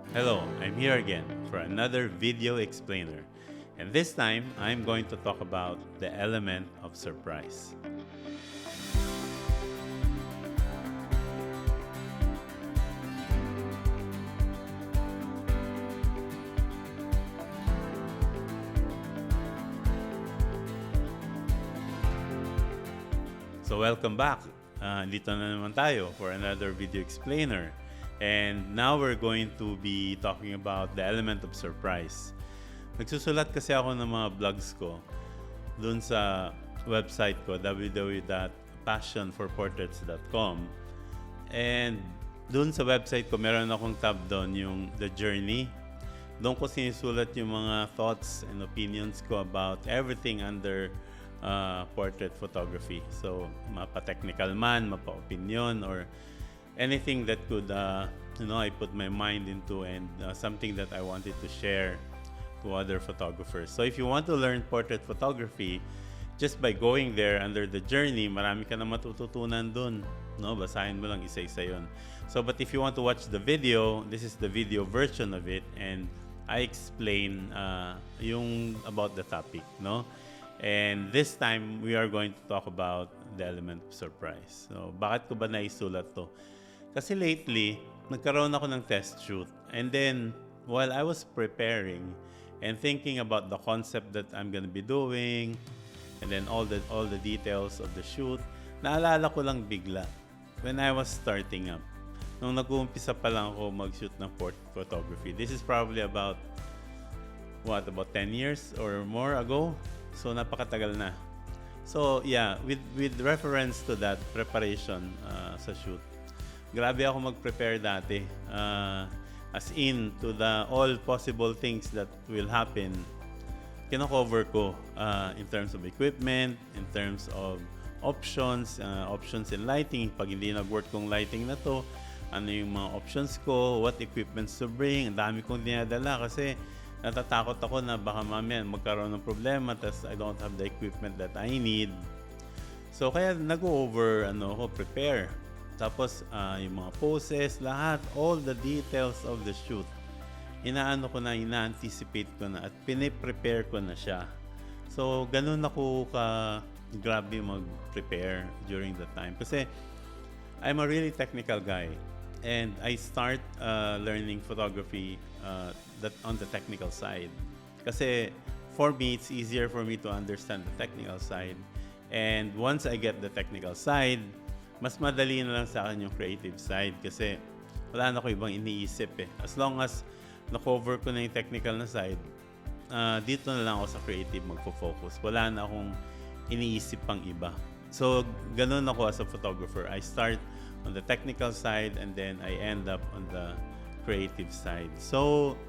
Hello, I'm here again for another video explainer. And this time, I'm going to talk about the element of surprise. So welcome back. Dito na naman tayo for another video explainer. And now we're going to be talking about the element of surprise. Nagsusulat kasi ako ng mga vlogs ko dun sa website ko, www.passionforportraits.com. And dun sa website ko, meron akong tab doon, yung The Journey. Doon ko sinusulat yung mga thoughts and opinions ko about everything under portrait photography. So, mapa-technical man, mapa-opinion, or anything that could, I put my mind into and something that I wanted to share to other photographers. So if you want to learn portrait photography, just by going there under the journey, marami ka na matututunan dun. No? Basahin mo lang isa-isa yun. So, but if you want to watch the video, this is the video version of it, and I explain yung about the topic. No? And this time, we are going to talk about the element of surprise. So, bakit ko ba naisulat to? Kasi lately, nagkaroon ako ng test shoot. And then, while I was preparing and thinking about the concept that I'm gonna be doing, and then all the details of the shoot, naalala ko lang bigla when I was starting up. Nung nag-uumpisa pa lang ako mag-shoot ng portrait photography. This is probably about 10 years or more ago? So, napakatagal na. So, yeah, with reference to that preparation sa shoot, grabe ako mag-prepare dati. As in, to the all possible things that will happen, kino-cover ko in terms of equipment, in terms of options in lighting. Pag hindi nag-work kong lighting na to, ano yung mga options ko, what equipments to bring. Ang dami kong dinadala kasi natatakot ako na baka mamaya magkaroon ng problema tas I don't have the equipment that I need. So, kaya nag-over, prepare. Tapos, yung mga poses, lahat, all the details of the shoot, ina-anticipate ko na at piniprepare ko na siya. So, ganun ako grabe mag-prepare during the time. Kasi, I'm a really technical guy. And I start learning photography on the technical side. Kasi, for me, it's easier for me to understand the technical side. And once I get the technical side, mas madali na lang sa akin yung creative side kasi wala na ko ibang iniisip eh. As long as na-cover ko na yung technical na side, dito na lang ako sa creative magfo-focus. Wala na akong iniisip pang iba. So, ganun ako as a photographer. I start on the technical side and then I end up on the creative side. So,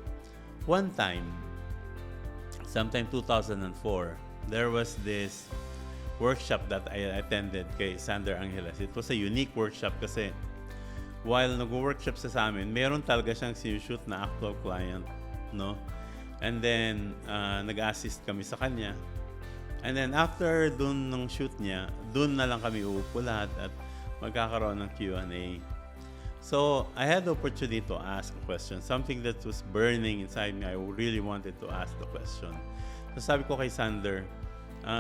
one time, sometime 2004, there was this workshop that I attended kay Sander Angeles. It was a unique workshop kasi while nag-workshop sa amin, meron talaga siyang sinushoot na actual client, no? And then, nag-assist kami sa kanya. And then, after dun ng shoot niya, dun na lang kami uupo lahat at magkakaroon ng Q&A. So, I had the opportunity to ask a question, something that was burning inside me. I really wanted to ask the question. So, sabi ko kay Sander,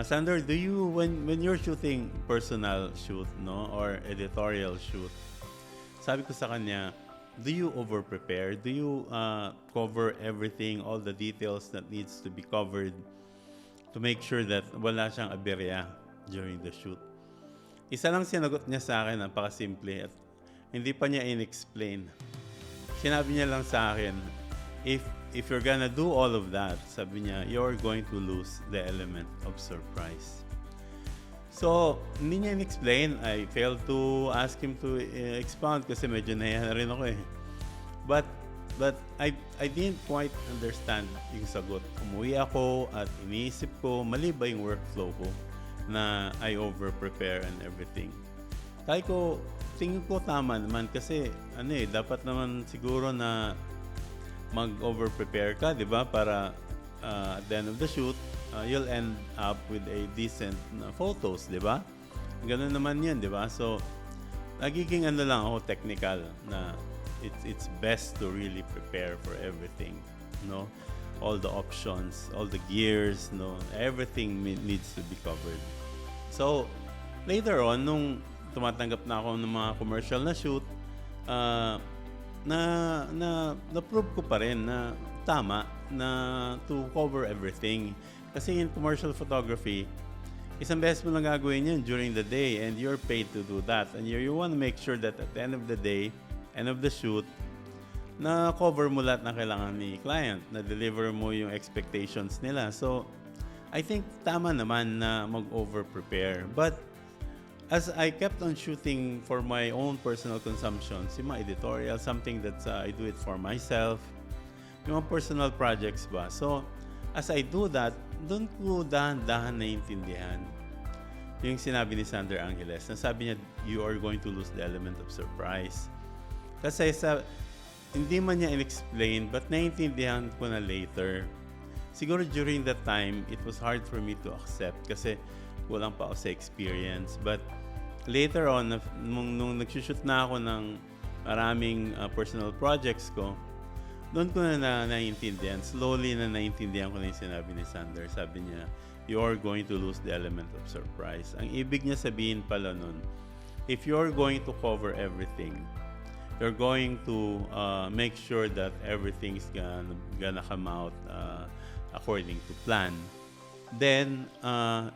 Sander, do you when you're shooting personal shoot, no, or editorial shoot, sabi ko sa kanya, do you over prepare? Do you cover everything, all the details that needs to be covered to make sure that wala siyang aberya during the shoot? Isa lang sinagot niya sa akin, napakasimple at hindi pa niya in-explain. Sinabi niya lang sa akin, if you're gonna do all of that, sabi niya, you're going to lose the element of surprise. So, hindi niya in-explain. I failed to ask him to expound kasi medyo nahiya na rin ako eh. But I didn't quite understand yung sagot. Umuwi ako at iniisip ko, mali ba yung workflow ko na I over-prepare and everything. Kaya ko, tingin ko tama naman kasi dapat naman siguro na mag-over-prepare ka, di ba? Para at the end of the shoot, you'll end up with a decent photos, di ba? Ganun naman yan, di ba? So, nagiging lang ako technical na it's best to really prepare for everything, no? All the options, all the gears, no? Everything needs to be covered. So, later on, nung tumatanggap na ako ng mga commercial na shoot, ah, na-prove ko pa rin na tama na to cover everything. Kasi in commercial photography, isang beses mo lang gagawin yun during the day and you're paid to do that. And you want to make sure that at the end of the day, end of the shoot, na cover mo lahat na kailangan ni client, na deliver mo yung expectations nila. So, I think tama naman na mag-over-prepare. But as I kept on shooting for my own personal consumption, yung mga editorial, something that I do it for myself, yung mga personal projects ba. So, as I do that, doon ko dahan-dahan naiintindihan yung sinabi ni Sander Angeles. Na sabi niya, you are going to lose the element of surprise. Kasi hindi man niya in-explain, but naiintindihan ko na later. Siguro during that time, it was hard for me to accept kasi kulang pa ako sa experience. But later on, nung nagsushoot na ako ng maraming personal projects ko, doon ko na naiintindihan. Slowly na naiintindihan ko na yung sinabi ni Sander. Sabi niya, you're going to lose the element of surprise. Ang ibig niya sabihin pala nun, if you're going to cover everything, you're going to make sure that everything's gonna come out according to plan, then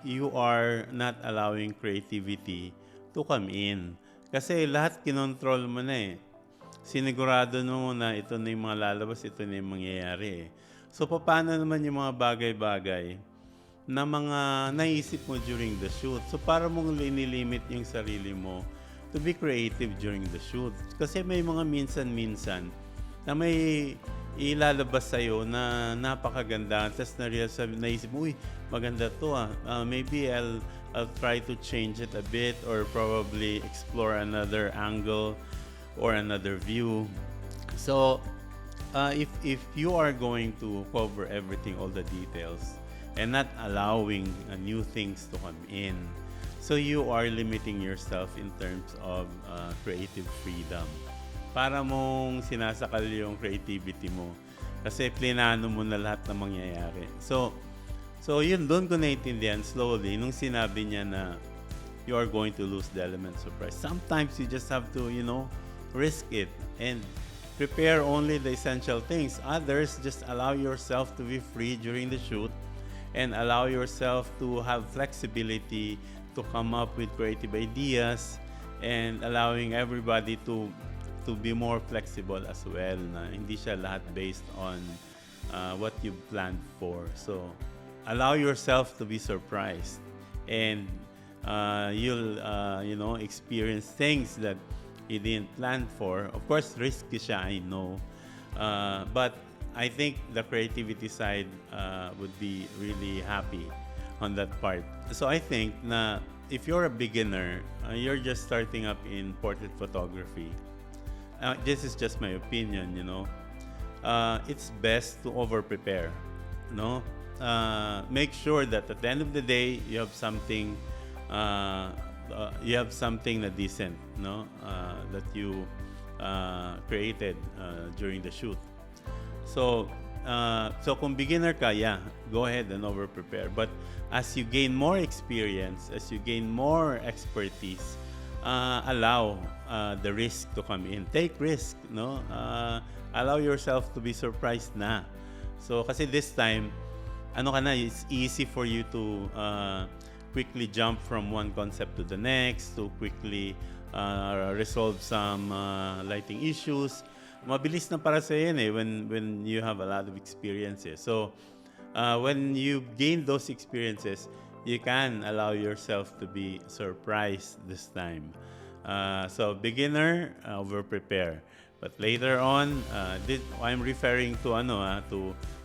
you are not allowing creativity to come in. Kasi lahat kinontrol mo na eh. Sinigurado mo na ito na yung mga lalabas, ito na yung mangyayari eh. So, paano naman yung mga bagay-bagay na mga naisip mo during the shoot? So, para mong linilimit yung sarili mo to be creative during the shoot. Kasi may mga minsan-minsan na may ilalabas sa'yo na napakaganda. Tapos naisip mo, uy, maganda to maybe I'll try to change it a bit or probably explore another angle or another view. So, if you are going to cover everything, all the details, and not allowing new things to come in, so you are limiting yourself in terms of creative freedom. Para mong sinasakal yung creativity mo. Kasi plinano mo na lahat ng mangyayari. So yun, doon ko naiintindihan slowly nung sinabi niya na you are going to lose the element of surprise. Sometimes you just have to, risk it and prepare only the essential things. Others, just allow yourself to be free during the shoot and allow yourself to have flexibility to come up with creative ideas and allowing everybody to be more flexible as well, na hindi siya lahat based on what you planned for. So allow yourself to be surprised and you'll experience things that you didn't plan for. Of course, risky siya, I know, but I think the creativity side would be really happy on that part. So I think na if you're a beginner, you're just starting up in portrait photography, this is just my opinion, it's best to over-prepare, make sure that at the end of the day, you have something na decent, that you created during the shoot. So kung beginner ka, go ahead and over-prepare. But as you gain more experience, as you gain more expertise, allow the risk to come in. Take risk, allow yourself to be surprised na. So, kasi this time, it's easy for you to quickly jump from one concept to the next, to quickly resolve some lighting issues. Mabilis na para sa yan when you have a lot of experiences. So, when you gain those experiences, you can allow yourself to be surprised this time. So, beginner, over-prepare. But later on, I'm referring to to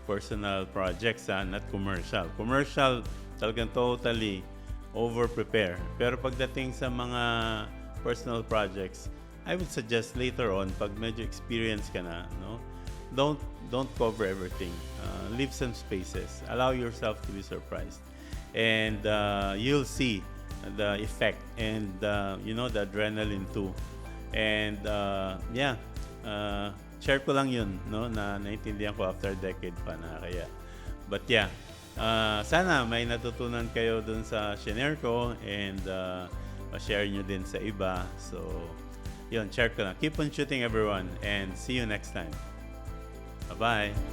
personal projects, not commercial. Commercial, talagang totally over-prepare. Pero pagdating sa mga personal projects, I would suggest later on, pag medyo experience ka na, don't cover everything. Leave some spaces. Allow yourself to be surprised. And you'll see the effect and, the adrenaline too. And share ko lang yun, no, na naintindihan ko after decade pa na kaya. But yeah, sana may natutunan kayo dun sa shinare ko and ma-share nyo din sa iba. So, yun, share ko lang. Keep on shooting everyone and see you next time. Bye-bye!